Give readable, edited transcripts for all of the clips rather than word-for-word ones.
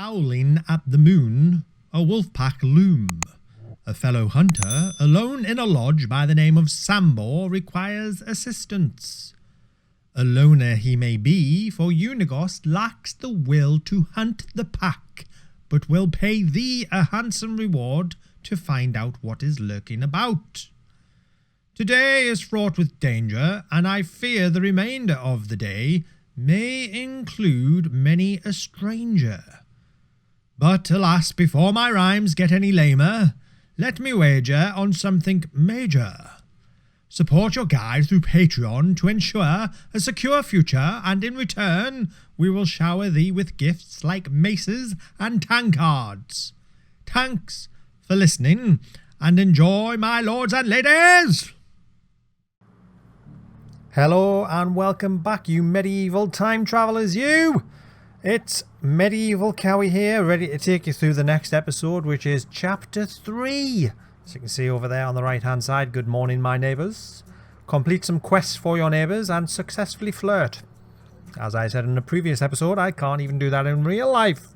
Howling at the moon, a wolf pack loom. A fellow hunter, alone in a lodge by the name of Sambor, requires assistance. A loner he may be, for Uniegost lacks the will to hunt the pack, but will pay thee a handsome reward to find out what is lurking about. Today is fraught with danger, and I fear the remainder of the day may include many a stranger. But alas, before my rhymes get any lamer, let me wager on something major. Support your guide through Patreon to ensure a secure future, and in return we will shower thee with gifts like maces and tankards. Thanks for listening, and enjoy, my lords and ladies! Hello and welcome back, you medieval time travellers, you! It's MedievalCowie here, ready to take you through the next episode, which is Chapter 3. As you can see over there on the right hand side, good morning my neighbours. Complete some quests for your neighbours and successfully flirt. As I said in the previous episode, I can't even do that in real life,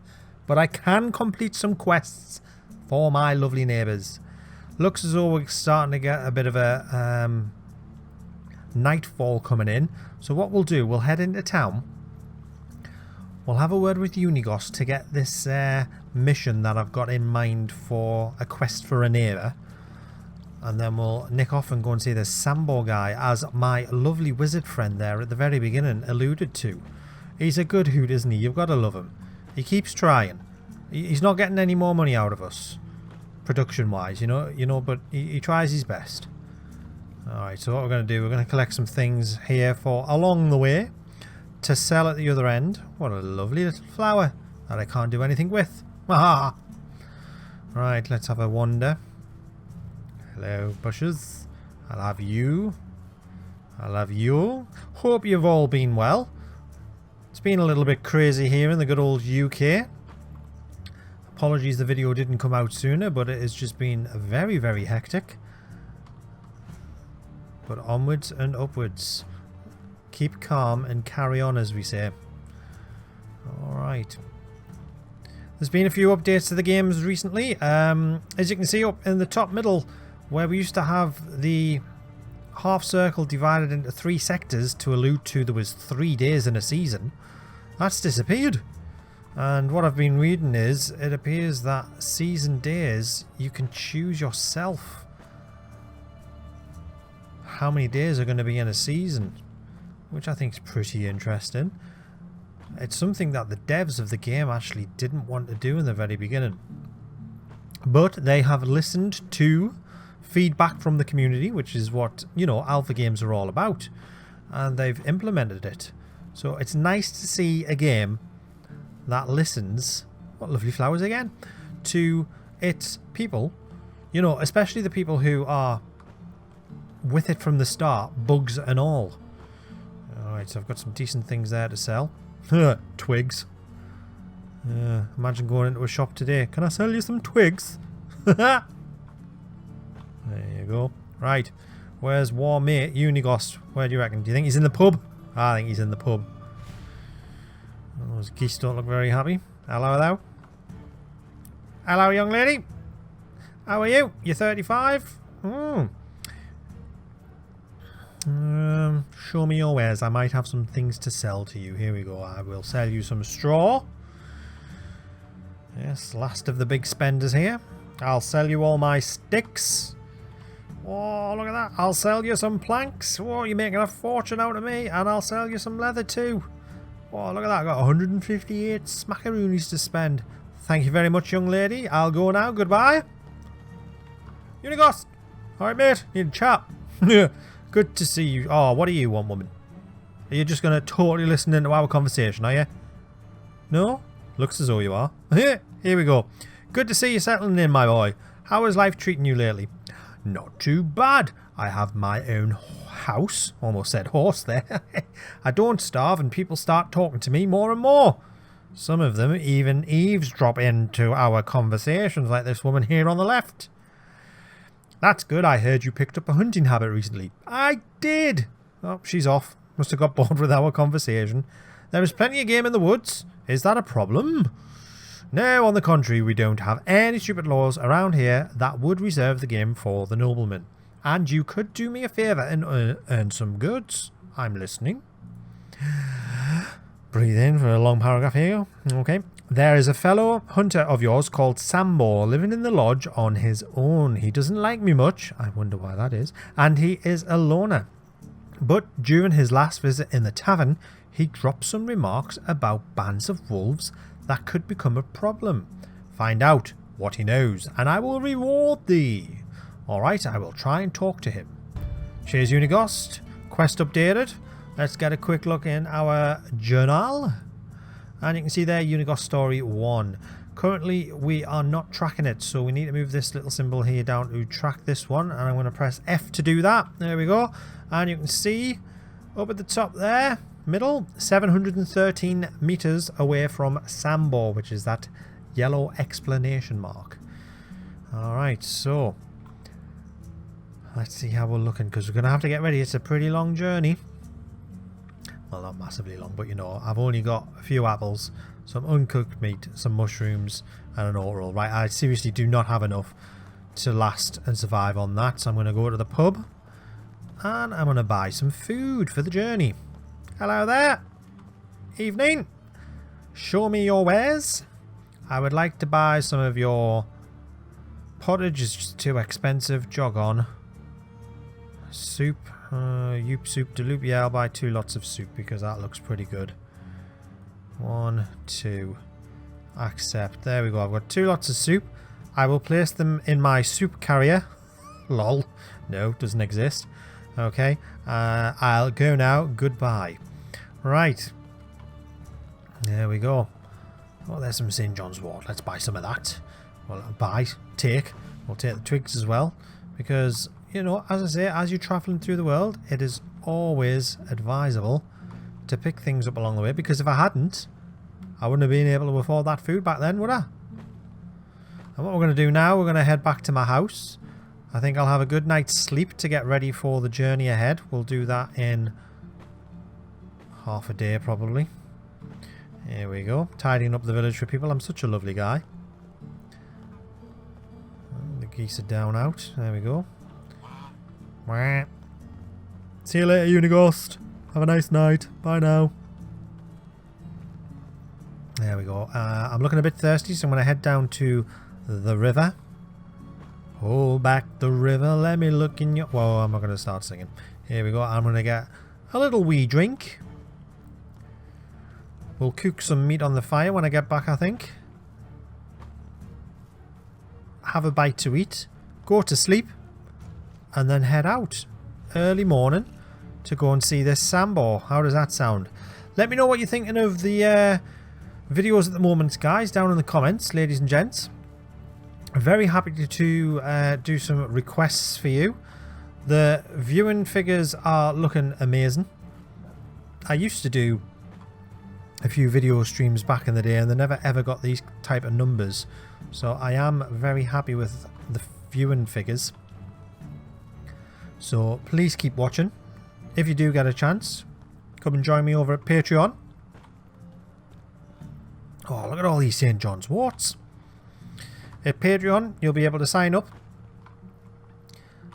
but I can complete some quests for my lovely neighbours. Looks as though we're starting to get a bit of a nightfall coming in, so what we'll do, we'll head into town. We'll have a word with Uniegost to get this mission that I've got in mind for a quest for a neighbour. And then we'll nick off and go and see the Sambor guy, as my lovely wizard friend there at the very beginning alluded to. He's a good hoot, isn't he? You've got to love him. He keeps trying. He's not getting any more money out of us, production-wise, you know, but he tries his best. Alright, so what we're going to do, we're going to collect some things here for along the way to sell at the other end. What a lovely little flower that I can't do anything with. Right, let's have a wander. Hello, bushes. I'll have you. I'll have you. Hope you've all been well. It's been a little bit crazy here in the good old UK. Apologies the video didn't come out sooner, but it has just been very, very hectic. But onwards and upwards. Keep calm and carry on, as we say. Alright. There's been a few updates to the games recently. As you can see up in the top middle, where we used to have the half circle divided into 3 sectors to allude to there was 3 days in a season, that's disappeared. And what I've been reading is, it appears that season days, you can choose yourself how many days are going to be in a season, which I think is pretty interesting. It's something that the devs of the game actually didn't want to do in the very beginning, but they have listened to feedback from the community, which is what, you know, alpha games are all about, and they've implemented it. So it's nice to see a game that listens, what lovely flowers again, to its people, you know, especially the people who are with it from the start, bugs and all. Alright, so I've got some decent things there to sell. Twigs. Imagine going into a shop today. Can I sell you some twigs? There you go. Right, where's war mate Uniegost? Where do you reckon? Do you think he's in the pub? I think he's in the pub. Those geese don't look very happy. Hello, hello. Hello, young lady. How are you? You're 35? Show me your wares. I might have some things to sell to you. Here we go. I will sell you some straw. Yes, last of the big spenders here. I'll sell you all my sticks. Oh, look at that. I'll sell you some planks. Oh, you're making a fortune out of me. And I'll sell you some leather too. Oh, look at that. I've got 158 smackaroonies to spend. Thank you very much, young lady. I'll go now. Goodbye. Uniegost. Alright, mate. Need a chat. Good to see you. Oh, what do you want, woman? Are you just going to totally listen into our conversation, are you? No? Looks as though you are. Here we go. Good to see you settling in, my boy. How is life treating you lately? Not too bad. I have my own house. Almost said horse there. I don't starve and people start talking to me more and more. Some of them even eavesdrop into our conversations, like this woman here on the left. That's good. I heard you picked up a hunting habit recently. I did. Oh, she's off. Must have got bored with our conversation. There is plenty of game in the woods. Is that a problem? No, on the contrary, we don't have any stupid laws around here that would reserve the game for the nobleman. And you could do me a favour and earn some goods. I'm listening. Breathe in for a long paragraph here. Okay. There is a fellow hunter of yours called Sambor living in the lodge on his own. He doesn't like me much. I wonder why that is. And he is a loner. But during his last visit in the tavern, he dropped some remarks about bands of wolves that could become a problem. Find out what he knows, and I will reward thee. Alright, I will try and talk to him. Cheers, Uniegost. Quest updated. Let's get a quick look in our journal. And you can see there, Uniegost Story 1. Currently, we are not tracking it, so we need to move this little symbol here down to track this one. And I'm going to press F to do that. There we go. And you can see up at the top there, middle, 713 meters away from Sambor, which is that yellow exclamation mark. Alright, so let's see how we're looking, because we're going to have to get ready. It's a pretty long journey. Well, not massively long, but you know, I've only got a few apples, some uncooked meat, some mushrooms, and an oat roll. Right, I seriously do not have enough to last and survive on that, so I'm going to go to the pub and I'm going to buy some food for the journey. Hello there. Evening. Show me your wares. I would like to buy some of your pottage. Is just too expensive. Jog on. Soup. Yoop soup deloop. Yeah, I'll buy 2 lots of soup because that looks pretty good. 1, 2. Accept. There we go. I've got 2 lots of soup. I will place them in my soup carrier. Lol. No, doesn't exist. Okay. I'll go now. Goodbye. Right. There we go. Oh, there's some St. John's wort. Let's buy some of that. Well, take. We'll take the twigs as well. Because, you know, as I say, as you're travelling through the world, it is always advisable to pick things up along the way. Because if I hadn't, I wouldn't have been able to afford that food back then, would I? And what we're going to do now, we're going to head back to my house. I think I'll have a good night's sleep to get ready for the journey ahead. We'll do that in half a day probably. Here we go. Tidying up the village for people. I'm such a lovely guy. The geese are down out. There we go. See you later, Uniegost. Have a nice night. Bye now. There we go. I'm looking a bit thirsty, so I'm going to head down to the river. Hold back the river, let me look in your... Whoa, I'm not going to start singing. Here we go. I'm going to get a little wee drink. We'll cook some meat on the fire when I get back, I think. Have a bite to eat. Go to sleep. And then head out early morning to go and see this Sambor. How does that sound? Let me know what you're thinking of the videos at the moment, guys, down in the comments, ladies and gents. Very happy to do some requests for you. The viewing figures are looking amazing. I used to do a few video streams back in the day and they never ever got these type of numbers. So I am very happy with the viewing figures. So please keep watching. If you do get a chance, come and join me over at Patreon. Oh, look at all these St. John's worts. At Patreon, you'll be able to sign up.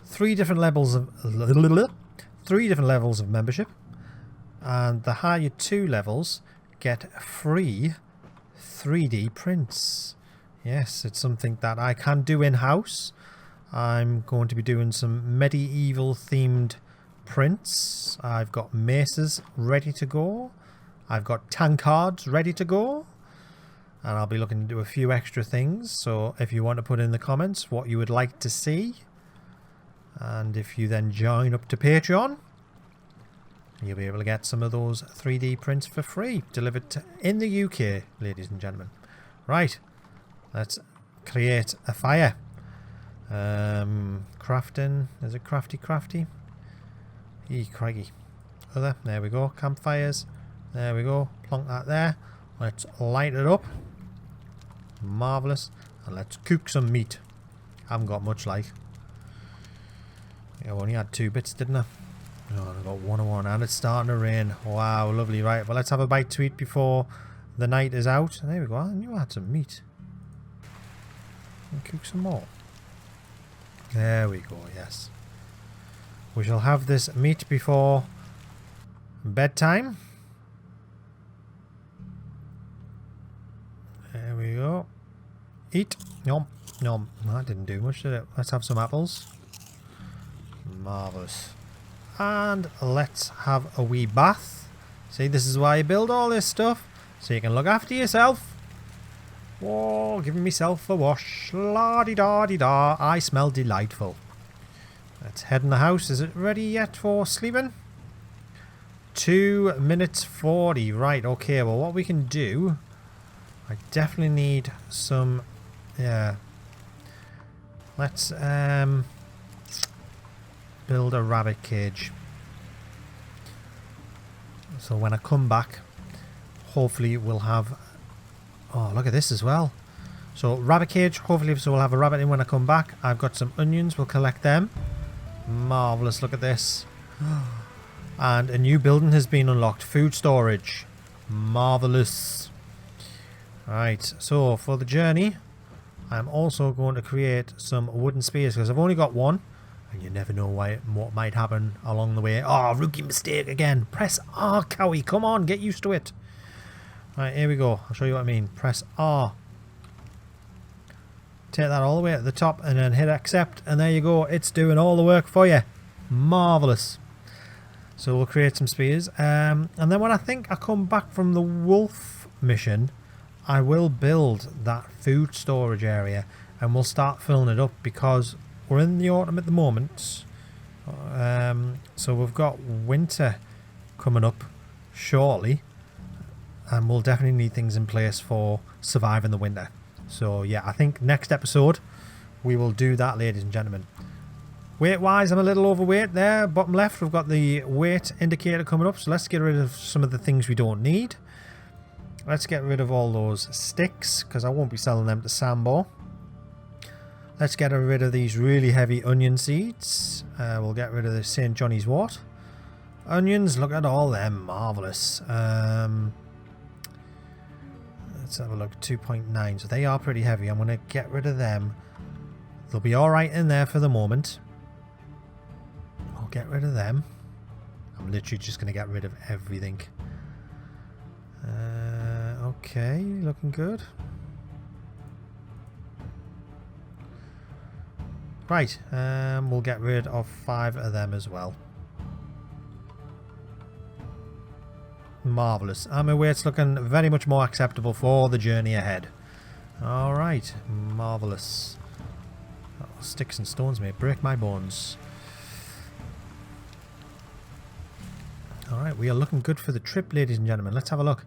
3 different levels of membership, and the higher 2 levels get free 3D prints. Yes, it's something that I can do in-house. I'm going to be doing some medieval themed prints. I've got maces ready to go. I've got tankards ready to go. And I'll be looking to do a few extra things. So if you want to put in the comments what you would like to see. And if you then join up to Patreon, you'll be able to get some of those 3D prints for free. Delivered in the UK, ladies and gentlemen. Right. Let's create a fire. Crafting. Is it crafty? Craggy. Other. There we go. Campfires. There we go. Plonk that there. Let's light it up. Marvellous. And let's cook some meat. Haven't got much like. I only had 2 bits, didn't I? Oh, I got 1 and it's starting to rain. Wow, lovely. Right, well, let's have a bite to eat before the night is out. There we go. I knew I had some meat. And cook some more. There we go, yes. We shall have this meat before bedtime. There we go. Eat. Nom. Nom. That didn't do much, did it? Let's have some apples. Marvellous. And let's have a wee bath. See, this is why you build all this stuff. So you can look after yourself. Whoa, giving myself a wash. La-di-da-di-da. I smell delightful. Let's head in the house. Is it ready yet for sleeping? 2 minutes 40. Right, okay. Well, what we can do... I definitely need some... Yeah. Let's build a rabbit cage. So when I come back, hopefully we'll have... Oh, look at this as well. So rabbit cage, hopefully so we'll have a rabbit in when I come back. I've got some onions, we'll collect them. Marvellous, look at this. And a new building has been unlocked. Food storage. Marvellous. Right, so for the journey, I'm also going to create some wooden spears because I've only got one. And you never know what might happen along the way. Oh, rookie mistake again. Press R, Cowie. Come on, get used to it. Right, here we go. I'll show you what I mean. Press R. Take that all the way at the top and then hit accept. And there you go. It's doing all the work for you. Marvellous. So we'll create some spears. And then when I think I come back from the wolf mission, I will build that food storage area. And we'll start filling it up because we're in the autumn at the moment. So we've got winter coming up shortly. And we'll definitely need things in place for surviving the winter. So yeah, I think next episode we will do that, ladies and gentlemen. Weight wise, I'm a little overweight there. Bottom left, we've got the weight indicator coming up. So let's get rid of some of the things we don't need. Let's get rid of all those sticks because I won't be selling them to Sambor. Let's get rid of these really heavy onion seeds. We'll get rid of the St. Johnny's wort. Onions, look at all them. Marvellous. Let's have a look. 2.9. So they are pretty heavy. I'm going to get rid of them. They'll be alright in there for the moment. I'll get rid of them. I'm literally just going to get rid of everything. Okay, looking good. Right, we'll get rid of 5 of them as well. Marvellous. And my weight's looking very much more acceptable for the journey ahead. Alright, marvellous. Oh, sticks and stones may break my bones. Alright, we are looking good for the trip, ladies and gentlemen. Let's have a look.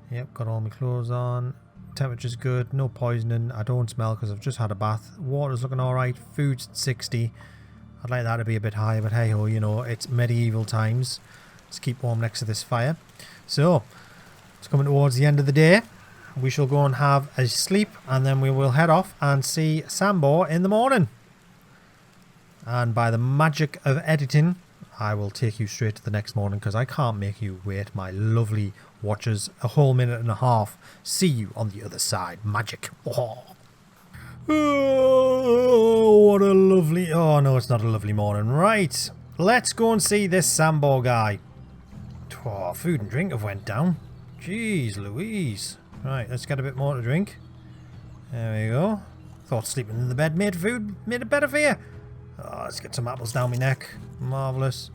Yep, got all my clothes on. Temperature's good, no poisoning. I don't smell because I've just had a bath. Water's looking alright. Food's at 60. I'd like that to be a bit higher, but hey ho, you know, it's medieval times. Let's keep warm next to this fire. So, it's coming towards the end of the day. We shall go and have a sleep and then we will head off and see Sambor in the morning. And by the magic of editing, I will take you straight to the next morning because I can't make you wait, my lovely watchers, a whole minute and a half. See you on the other side. Magic. Oh, what a lovely... Oh, no, it's not a lovely morning. Right, let's go and see this Sambor guy. Oh, food and drink have went down. Jeez Louise. Right, let's get a bit more to drink. There we go. Thought sleeping in the bed made it better for you. Oh, let's get some apples down my neck. Marvellous.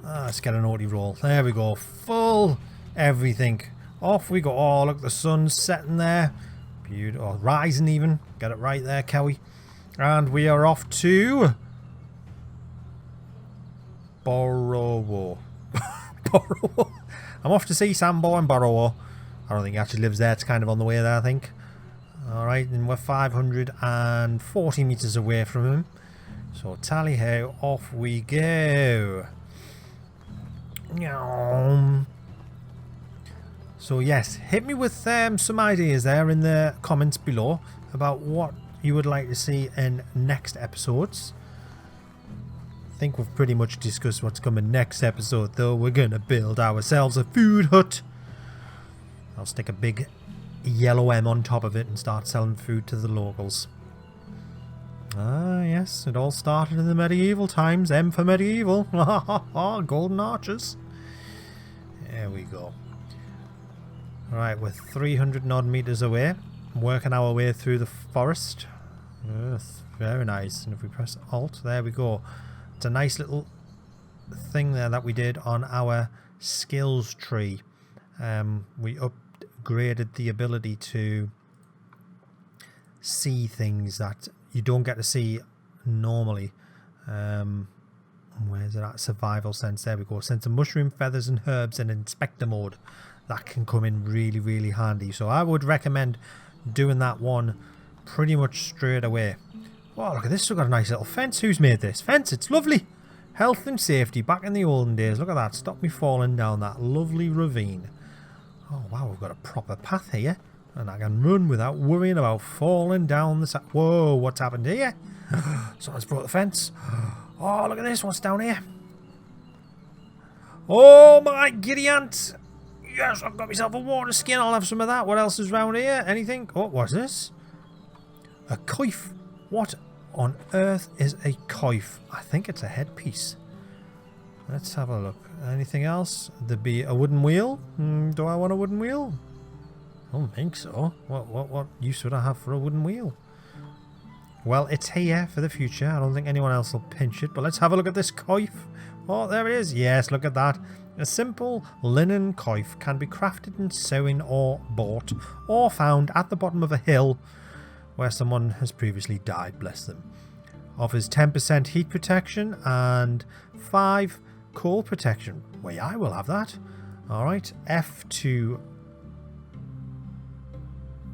Let's get an Orty roll. There we go. Full everything. Off we go. Oh, look, the sun's setting there. Beautiful. Oh, rising even. Get it right there, Cowie. And we are off to... Borowo. Borowo. I'm off to see Sambor and Borowo. I don't think he actually lives there. It's kind of on the way there, I think. Alright, and we're 540 metres away from him. So tally ho, off we go. So yes, hit me with some ideas there in the comments below about what you would like to see in next episodes. think we've pretty much discussed what's coming next episode, though. We're going to build ourselves a food hut. I'll stick a big yellow M on top of it and start selling food to the locals. Ah, yes, it all started in the medieval times. M for medieval. Golden arches. There we go. Right, we're 300 odd meters away. Working our way through the forest. Yes, very nice. And if we press Alt, there we go. It's a nice little thing there that we did on our skills tree. We upgraded the ability to see things that you don't get to see normally. Where's it at? Survival sense. There we go. Sense of mushroom, feathers and herbs in inspector mode. That can come in really, really handy. So I would recommend doing that one pretty much straight away. Oh, look at this. We've got a nice little fence. Who's made this fence? It's lovely. Health and safety back in the olden days. Look at that. Stop me falling down that lovely ravine. Oh, wow. We've got a proper path here. And I can run without worrying about falling down the side. Whoa, what's happened here? Someone's brought the fence. Oh, look at this. What's down here? Oh, my giddy aunt. Yes, I've got myself a water skin. I'll have some of that. What else is round here? Anything? Oh, what's this? A coif. What on earth is a coif? I think it's a headpiece. Let's have a look. Anything else? There'd be a wooden wheel. Do I want a wooden wheel? I don't think so. What use would I have for a wooden wheel? Well, it's here for the future. I don't think anyone else will pinch it. But let's have a look at this coif. Oh, there it is. Yes, look at that. A simple linen coif can be crafted and sewn or bought or found at the bottom of a hill where someone has previously died, bless them. Offers 10% heat protection and 5 cold protection. Well, yeah, I will have that. Alright, F to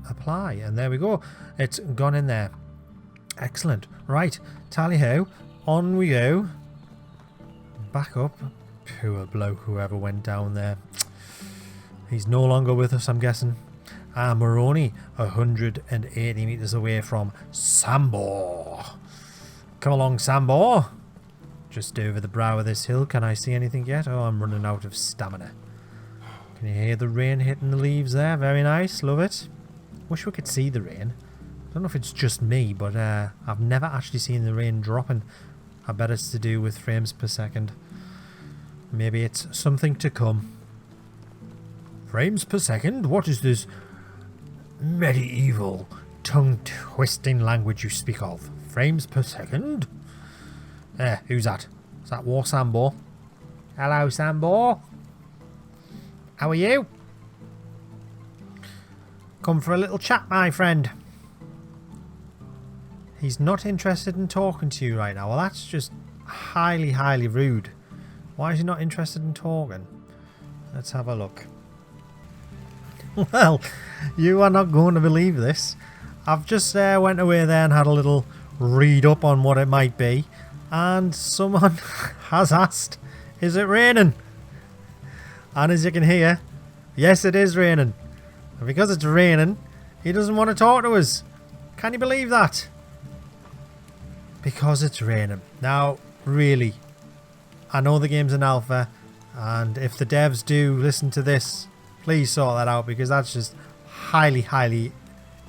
apply, and there we go. It's gone in there. Excellent. Right, tally-ho, on we go. Back up. Poor bloke, whoever went down there. He's no longer with us, I'm guessing. And we're only 180 meters away from Sambor. Come along, Sambor. Just over the brow of this hill. Can I see anything yet? Oh, I'm running out of stamina. Can you hear the rain hitting the leaves there? Very nice. Love it. Wish we could see the rain. I don't know if it's just me, but I've never actually seen the rain dropping. I bet it's to do with frames per second. Maybe it's something to come. Frames per second? What is this medieval tongue-twisting language you speak of? Frames per second? Who's that? Is that War Sambor? Hello, Sambor. How are you? Come for a little chat, my friend. He's not interested in talking to you right now. Well, that's just highly, highly rude. Why is he not interested in talking? Let's have a look. Well, you are not going to believe this. I've just went away there and had a little read up on what it might be. And someone has asked, is it raining? And as you can hear, yes, it is raining. And because it's raining, he doesn't want to talk to us. Can you believe that? Because it's raining. Now, really, I know the game's an alpha, and if the devs do listen to this, please sort that out, because that's just highly, highly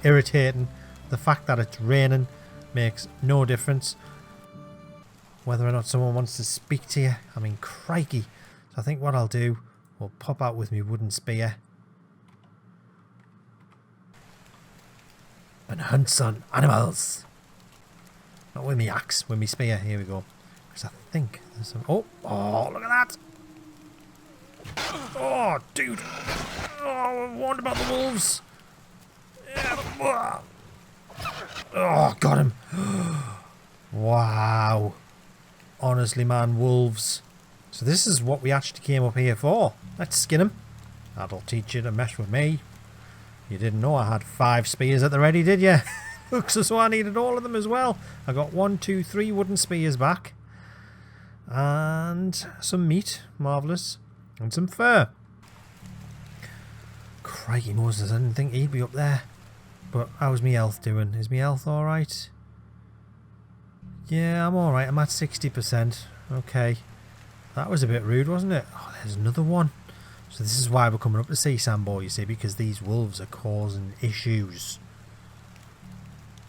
irritating. The fact that it's raining makes no difference. Whether or not someone wants to speak to you, I mean, crikey. So I think what I'll do, we'll pop out with my wooden spear and hunt some animals. Not with me axe, with me spear. Here we go. Because I think there's some... Oh, look at that. Oh, dude. Oh, I warned about the wolves. Yeah. Oh, got him. Wow. Honestly, man, wolves. So this is what we actually came up here for. Let's skin him. That'll teach you to mess with me. You didn't know I had 5 spears at the ready, did you? Looks as though I needed all of them as well. I got 1, 2, 3 wooden spears back. And some meat. Marvellous. And some fur. Crikey Moses, I didn't think he'd be up there. But how's me health doing? Is me health alright? Yeah, I'm alright. I'm at 60%. Okay. That was a bit rude, wasn't it? Oh, there's another one. So this is why we're coming up to see Sambor, you see, because these wolves are causing issues.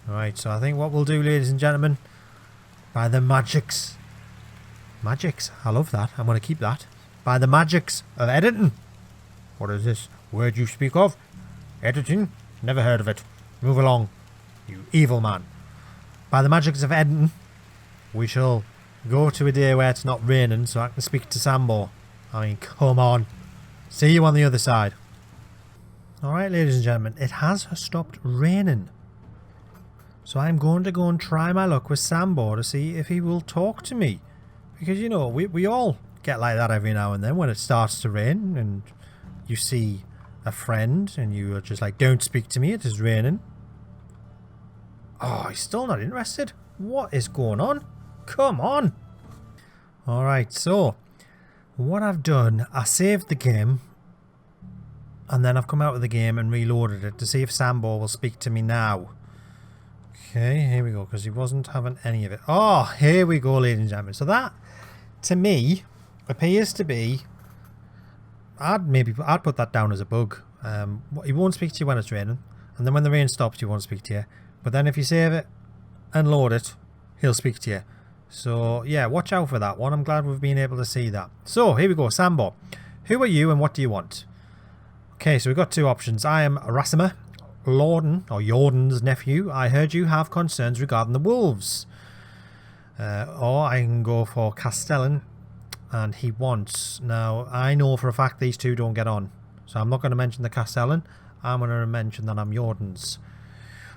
Right, so I think what we'll do, ladies and gentlemen, by the magics. Magics? I love that. I'm going to keep that. By the magics of editing. What is this word you speak of? Editing? Never heard of it. Move along, you evil man. By the magics of editing, we shall go to a day where it's not raining so I can speak to Sambor. I mean, come on. See you on the other side. Alright, ladies and gentlemen, it has stopped raining. So I'm going to go and try my luck with Sambor to see if he will talk to me. Because, you know, we all get like that every now and then when it starts to rain and you see a friend and you are just like, don't speak to me, it is raining. Oh, he's still not interested. What is going on? Come on. Alright, so what I've done, I saved the game and then I've come out of the game and reloaded it to see if Sambor will speak to me now. Okay, here we go, because he wasn't having any of it. Oh, here we go, ladies and gentlemen. So that, to me, appears to be... I'd put that down as a bug. He won't speak to you when it's raining, and then when the rain stops, he won't speak to you. But then if you save it and load it, he'll speak to you. So, yeah, watch out for that one. I'm glad we've been able to see that. So, here we go, Sambor. Who are you and what do you want? Okay, so we've got two options. I am Rasimer, Jordan's nephew. I heard you have concerns regarding the wolves. Or I can go for Castellan, and he wants... Now, I know for a fact these two don't get on, so I'm not going to mention the Castellan. I'm going to mention that I'm Jordan's.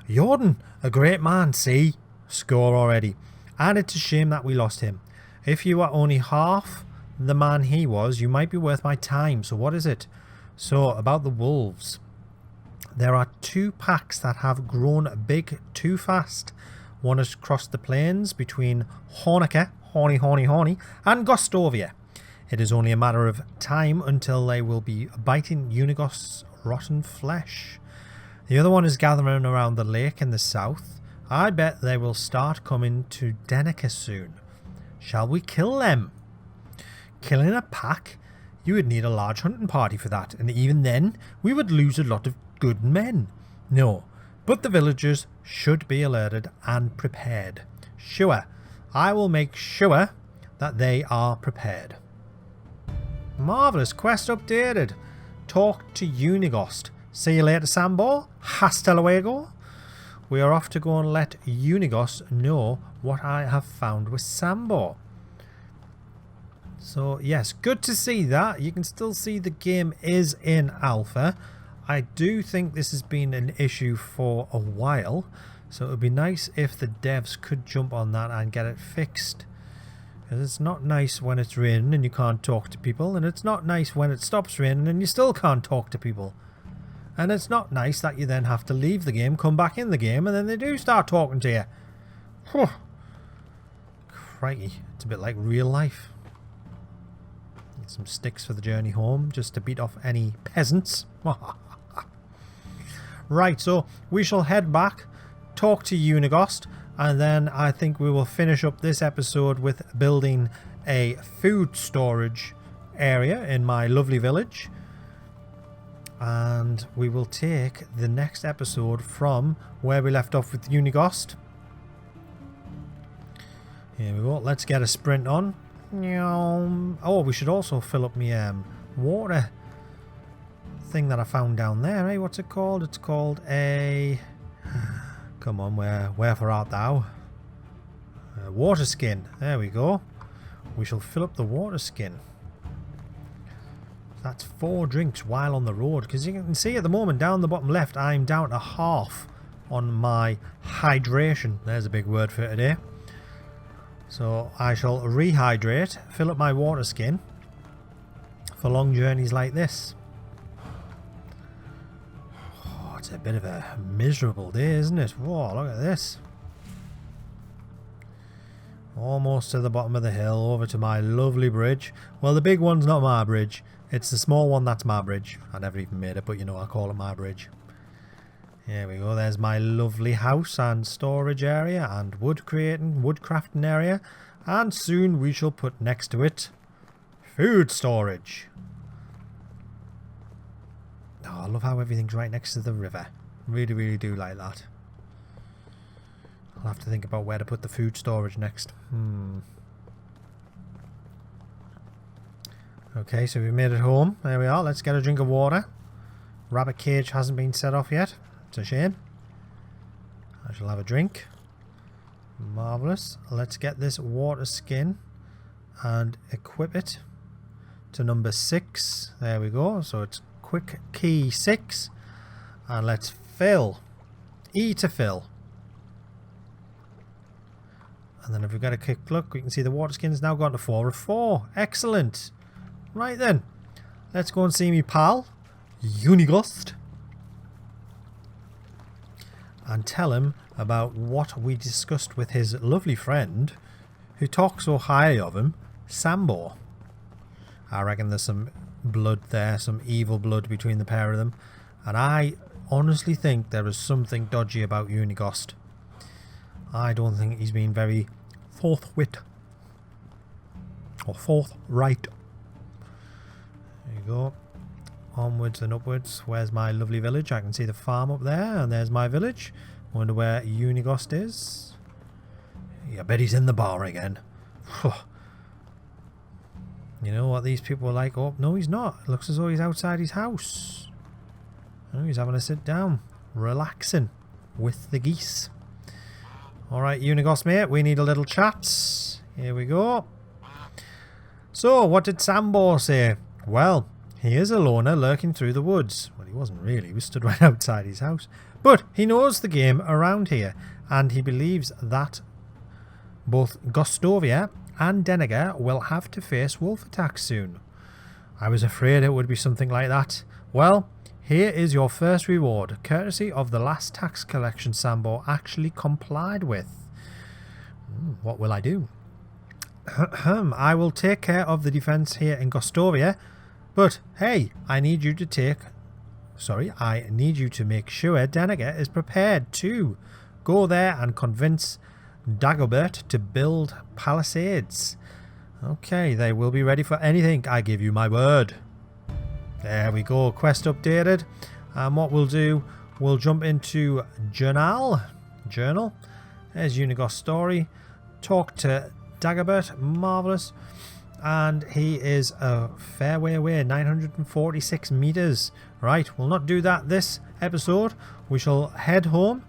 Jordan, a great man, see? Score already. And it's a shame that we lost him. If you are only half the man he was, you might be worth my time. So what is it? So, about the wolves. There are two packs that have grown big too fast. One has crossed the plains between Honica, Horny, and Gostovia. It is only a matter of time until they will be biting Uniegost's rotten flesh. The other one is gathering around the lake in the south. I bet they will start coming to Denica soon. Shall we kill them? Killing a pack? You would need a large hunting party for that, and even then, we would lose a lot of good men. No, but the villagers should be alerted and prepared. Sure, I will make sure that they are prepared. Marvellous, quest updated. Talk to Uniegost. See you later, Sambor. Hasta luego. We are off to go and let Uniegost know what I have found with Sambor. So, yes, good to see that. You can still see the game is in alpha. I do think this has been an issue for a while. So it would be nice if the devs could jump on that and get it fixed. Because it's not nice when it's raining and you can't talk to people. And it's not nice when it stops raining and you still can't talk to people. And it's not nice that you then have to leave the game, come back in the game, and then they do start talking to you. Whew. Crikey, it's a bit like real life. Get some sticks for the journey home, just to beat off any peasants. Right, so we shall head back, talk to Uniegost, and then I think we will finish up this episode with building a food storage area in my lovely village. And we will take the next episode from where we left off with Uniegost. Here we go. Let's get a sprint on. Oh, we should also fill up my water thing that I found down there. Eh? What's it called? It's called a... Come on, wherefore art thou? Water skin. There we go. We shall fill up the water skin. That's 4 drinks while on the road, because you can see at the moment down the bottom left I'm down to half on my hydration. There's a big word for today. So I shall rehydrate, fill up my water skin for long journeys like this. Oh, it's a bit of a miserable day, isn't it? Whoa, look at this. Almost to the bottom of the hill, over to my lovely bridge. Well, the big one's not my bridge. It's the small one that's my bridge. I never even made it, but you know, I call it my bridge. Here we go. There's my lovely house and storage area and wood crafting area. And soon we shall put next to it food storage. Oh, I love how everything's right next to the river. Really, really do like that. I'll have to think about where to put the food storage next. Okay, so we made it home. There we are. Let's get a drink of water. Rabbit cage hasn't been set off yet. It's a shame. I shall have a drink. Marvellous. Let's get this water skin and equip it to number 6. There we go. So it's quick key 6. And let's fill. E to fill. And then if we've got a quick look, we can see the water skin's now gone to 4 of 4. Excellent. Right then. Let's go and see me pal, Uniegost, and tell him about what we discussed with his lovely friend who talks so highly of him, Sambor. I reckon there's some blood there, some evil blood between the pair of them, and I honestly think there is something dodgy about Uniegost. I don't think he's been very forthwit or forthright. There you go. Onwards and upwards. Where's my lovely village? I can see the farm up there, and there's my village. Wonder where Uniegost is. I bet he's in the bar again. You know what these people are like? Oh, no, he's not. It looks as though he's outside his house. Oh, he's having a sit down, relaxing with the geese. Alright, Uniegost, mate, we need a little chat. Here we go. So, what did Sambor say? Well, he is a loner lurking through the woods. Well, he wasn't really. He was stood right outside his house. But he knows the game around here, and he believes that both Gostovia and Deniger will have to face wolf attacks soon. I was afraid it would be something like that. Well, here is your first reward, courtesy of the last tax collection Sambor actually complied with. What will I do? I will take care of the defense here in Gostovia, but hey, I need you to make sure Deniger is prepared to go there and convince Dagobert to build palisades. Okay, they will be ready for anything, I give you my word. There we go, quest updated. And what we'll do, we'll jump into journal. There's Uniegost story. Talk to Dagobert, marvellous. And he is a fair way away, 946 meters. Right, we'll not do that this episode. We shall head home,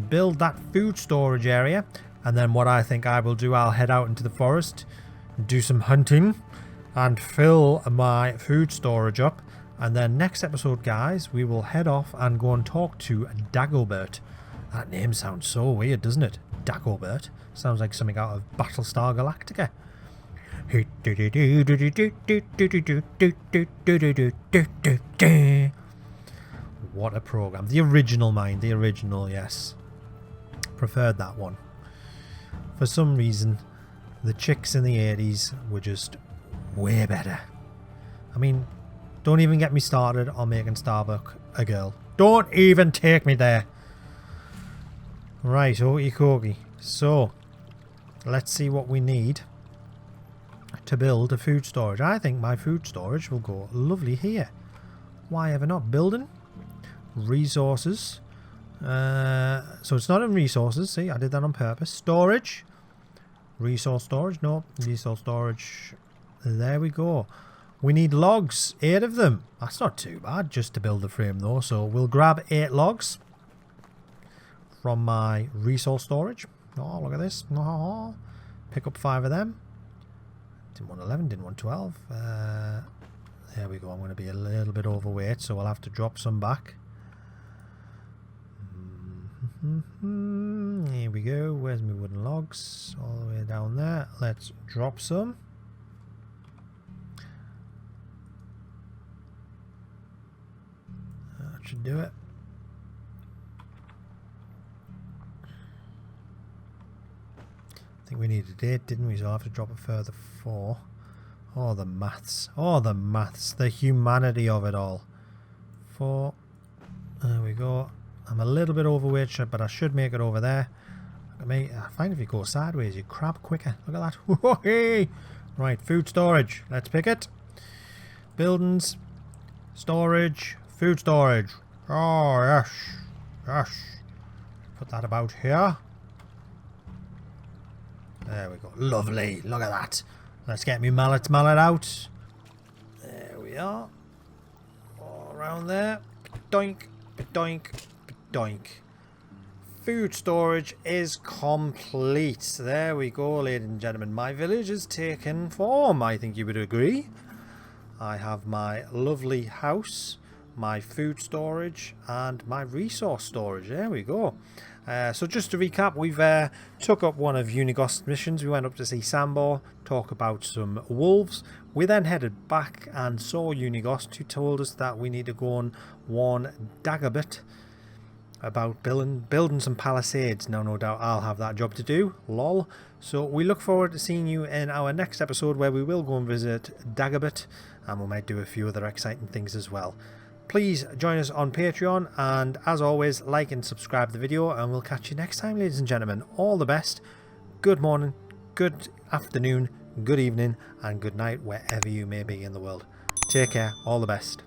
build that food storage area, and then what I think I will do, I'll head out into the forest, do some hunting, and fill my food storage up. And then next episode, guys, we will head off and go and talk to Dagobert. That name sounds so weird, doesn't it? Dagobert. Sounds like something out of Battlestar Galactica. What a program. The original, mind. The original, yes. Preferred that one. For some reason, the chicks in the 80s were just way better. I mean, don't even get me started on making Starbuck a girl. Don't even take me there. Right, Uniegost. So, let's see what we need to build a food storage. I think my food storage will go lovely here. Why ever not? Building. Resources. So it's not in resources. See, I did that on purpose. Storage. Resource storage. No, resource storage. There we go. We need logs, 8 of them. That's not too bad just to build the frame though. So we'll grab 8 logs from my resource storage. Oh, look at this. Oh, pick up 5 of them. Didn't want 11, didn't want 12. There we go. I'm going to be a little bit overweight, so I'll have to drop some back. Here we go. Where's my wooden logs? All the way down there. Let's drop some. That should do it. I think we needed 8, didn't we? So I'll have to drop a further 4. Oh, the maths. Oh, the maths. The humanity of it all. 4. There we go. I'm a little bit overweight, but I should make it over there. Look at me. I find if you go sideways, you crab quicker. Look at that. Hey! Right, food storage. Let's pick it. Buildings, storage, food storage. Oh, yes. Yes. Put that about here. There we go. Lovely. Look at that. Let's get me mallet out. There we are. All around there. Doink, doink, doink. Food storage is complete. There we go, ladies and gentlemen. My village has taken form, I think you would agree. I have my lovely house, my food storage, and my resource storage. There we go. So just to recap, we've took up one of Uniegost's missions. We went up to see Sambor, talk about some wolves. We then headed back and saw Uniegost, who told us that we need to go and warn Dagobert about building some palisades. Now, no doubt I'll have that job to do. Lol. So we look forward to seeing you in our next episode, where we will go and visit Dagobert, and we might do a few other exciting things as well. Please join us on Patreon, and as always, like and subscribe the video, and we'll catch you next time, ladies and gentlemen. All the best. Good morning, good afternoon, good evening, and good night, wherever you may be in the world. Take care. All the best.